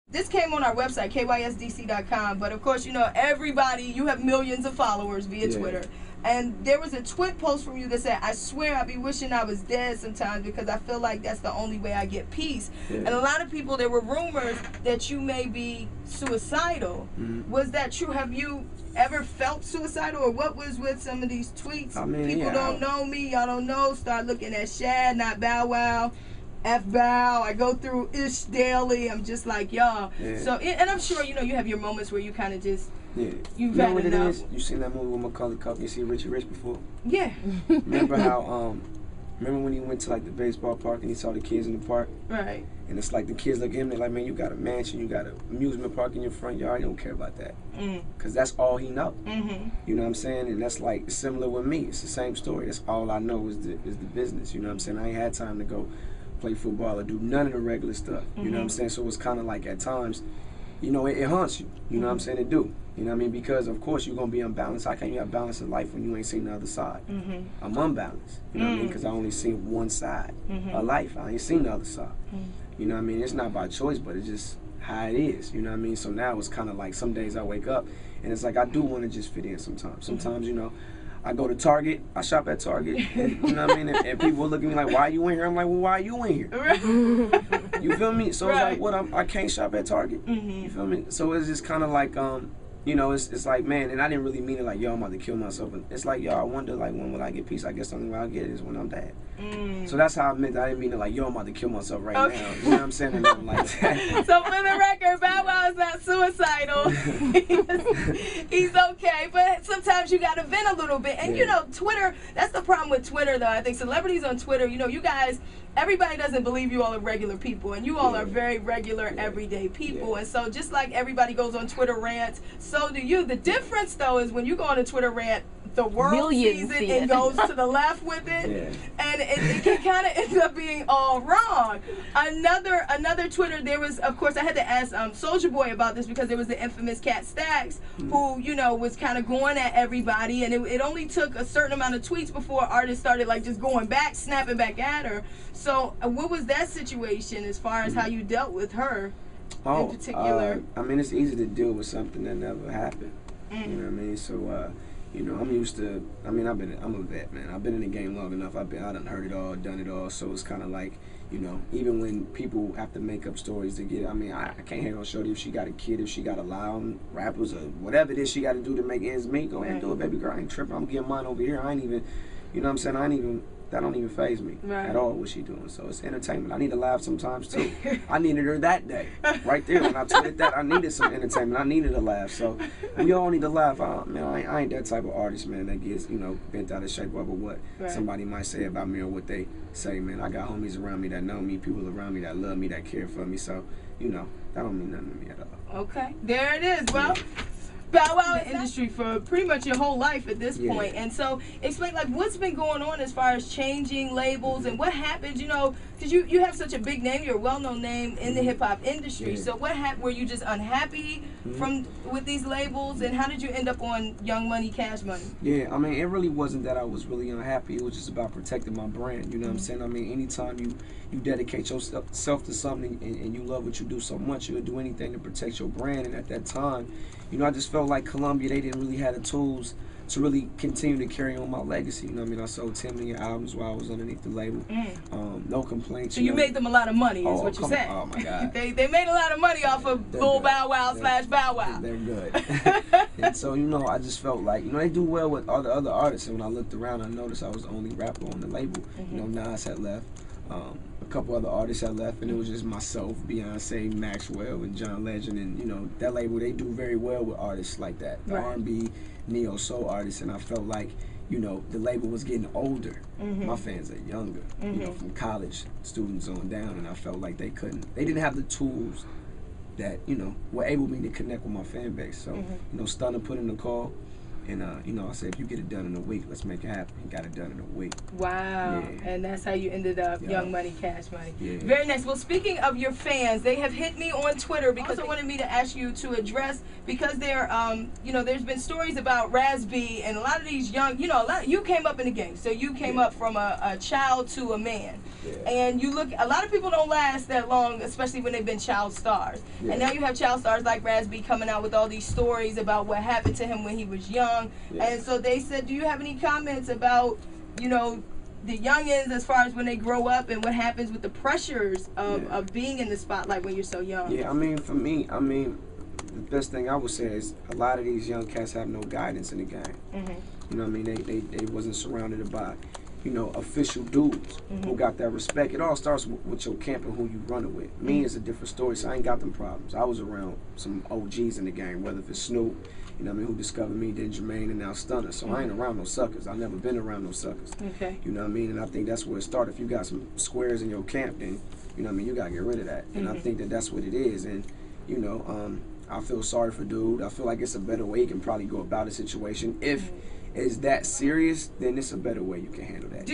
This came on our website, kysdc.com, but of course, you know, everybody, you have millions of followers via Twitter. And there was a tweet post from you that said, I swear I be wishing I was dead sometimes because I feel like that's the only way I get peace. And a lot of people, there were rumors that you may be suicidal. Was that true? Have you ever felt suicidal, or what was with some of these tweets? I mean, people don't know me, y'all don't know, start looking at Shad, not Bow Wow. F Bow, I go through Ish daily. I'm just like y'all. So, and I'm sure you know you have your moments where you kind of just you've you know had what enough. it is? You seen that movie with Macaulay Culkin? You see Richie Rich before? Yeah. Remember how remember when he went to like the baseball park and he saw the kids in the park? Right. And it's like the kids look at him, they're like, man, you got a mansion, you got an amusement park in your front yard. You don't care about that, because that's all he know. You know what I'm saying? And that's like similar with me. It's the same story. That's all I know is the business. You know what I'm saying? I ain't had time to go play football or do none of the regular stuff. You know what I'm saying? So it's kind of like at times, you know, it haunts you. You know what I'm saying? It do. You know what I mean? Because of course you're gonna be unbalanced. How can you have balance in life when you ain't seen the other side? I'm unbalanced. You know what I mean? Because I only seen one side of life. I ain't seen the other side. You know what I mean? It's not by choice, but it's just how it is. You know what I mean? So now it's kind of like some days I wake up and it's like I do want to just fit in sometimes. Sometimes, you know, I go to Target, I shop at Target, and, you know what I mean? And people look at me like, why are you in here? I'm like, well, why are you in here? You feel me? So it's like, what? I can't shop at Target. You feel me? So it's just kind of like, you know, it's like, man, and I didn't really mean it like, yo, I'm about to kill myself. But it's like, yo, I wonder, like, when will I get peace? I guess the only way I'll get it is when I'm dead. So that's how I meant that. I didn't mean it like, yo, I'm about to kill myself right now. You know what I'm saying? And nothing like that. So for the record, Bow Wow is not suicidal. He's okay, but sometimes you gotta vent a little bit. And you know, Twitter, that's the problem with Twitter though. I think celebrities on Twitter, you know, you guys, everybody doesn't believe you all are regular people, and you all are very regular, everyday people. And so just like everybody goes on Twitter rants, so do you. The difference though is when you go on a Twitter rant, the world sees it and goes to the left with it, and it can kind of end up being all wrong. Another Twitter, there was, of course, I had to ask Soulja Boy about this because there was the infamous Cat Stacks who, you know, was kind of going at everybody, and it only took a certain amount of tweets before artists started like just going back, snapping back at her. So what was that situation as far as how you dealt with her in particular? I mean, it's easy to deal with something that never happened. You know what I mean? So, you know, I'm used to, I mean, I'm a vet, man. I've been in the game long enough. I done heard it all, done it all. So it's kind of like, you know, even when people have to make up stories to get it, I mean, I can't hang on Shorty if she got a kid, if she got to lie on rappers or whatever it is she got to do to make ends meet. Go ahead and do it, baby girl. I ain't tripping. I'm getting mine over here. I ain't even, you know what I'm saying? That don't even faze me at all what she doing. So it's entertainment. I need to laugh sometimes too. I needed her that day. Right there when I tweeted that, I needed some entertainment. I needed a laugh. So we all need to laugh. Man, I ain't that type of artist, man, that gets, you know, bent out of shape over what somebody might say about me or what they say, man. I got homies around me that know me, people around me that love me, that care for me. So, you know, that don't mean nothing to me at all. Okay. There it is. Well, Bow Wow in the industry for pretty much your whole life at this point. And so explain, like, what's been going on as far as changing labels and what happened, you know, because you have such a big name, you're a well-known name in the hip-hop industry. So what happened? Were you just unhappy with these labels, and how did you end up on Young Money, Cash Money? Yeah, I mean, it really wasn't that I was really unhappy. It was just about protecting my brand, you know what I'm saying? I mean, anytime you dedicate yourself to something and you love what you do so much, you'll do anything to protect your brand. And at that time, you know, I just felt like Columbia, they didn't really have the tools to really continue to carry on my legacy. You know what I mean? I sold 10 million albums while I was underneath the label. No complaints. So you made them a lot of money, is what you said. Oh my God. they made a lot of money off of Lil Bow Wow / Bow Wow. They're good. And so, you know, I just felt like, you know, they do well with all the other artists. And when I looked around, I noticed I was the only rapper on the label. You know, Nas had left. A couple other artists had left, and it was just myself, Beyonce, Maxwell, and John Legend. And, you know, that label, they do very well with artists like that. The R&B, neo-soul artists. And I felt like, you know, the label was getting older. My fans are younger, you know, from college students on down. And I felt like they didn't have the tools that, you know, were able me to connect with my fan base. So, you know, Stunner put in the call. And you know, I said, if you get it done in a week, let's make it happen. He got it done in a week. Wow. Yeah. And that's how you ended up Young Money, Cash Money. Yeah. Very nice. Well, speaking of your fans, they have hit me on Twitter because they wanted me to ask you to address, because they're, you know, there's been stories about Raz B and a lot of these young, you know, you came up in the game. So you came up from a child to a man. Yeah. And you look, a lot of people don't last that long, especially when they've been child stars. Yeah. And now you have child stars like Raz B coming out with all these stories about what happened to him when he was young. Yeah. And so they said, do you have any comments about, you know, the youngins as far as when they grow up and what happens with the pressures of being in the spotlight when you're so young? Yeah, I mean, for me, I mean, the best thing I would say is a lot of these young cats have no guidance in the game. Mm-hmm. You know what I mean? They wasn't surrounded by, you know, official dudes who got that respect. It all starts with your camp and who you running with. Me is a different story, so I ain't got them problems. I was around some OGs in the game, whether it's Snoop, you know what I mean, who discovered me, then Jermaine, and now Stunner. So I ain't around no suckers. I've never been around no suckers. Okay. You know what I mean? And I think that's where it started. If you got some squares in your camp, then, you know what I mean, you got to get rid of that. And I think that that's what it is. And, you know, I feel sorry for dude. I feel like it's a better way he can probably go about a situation. If it's that serious, then it's a better way you can handle that.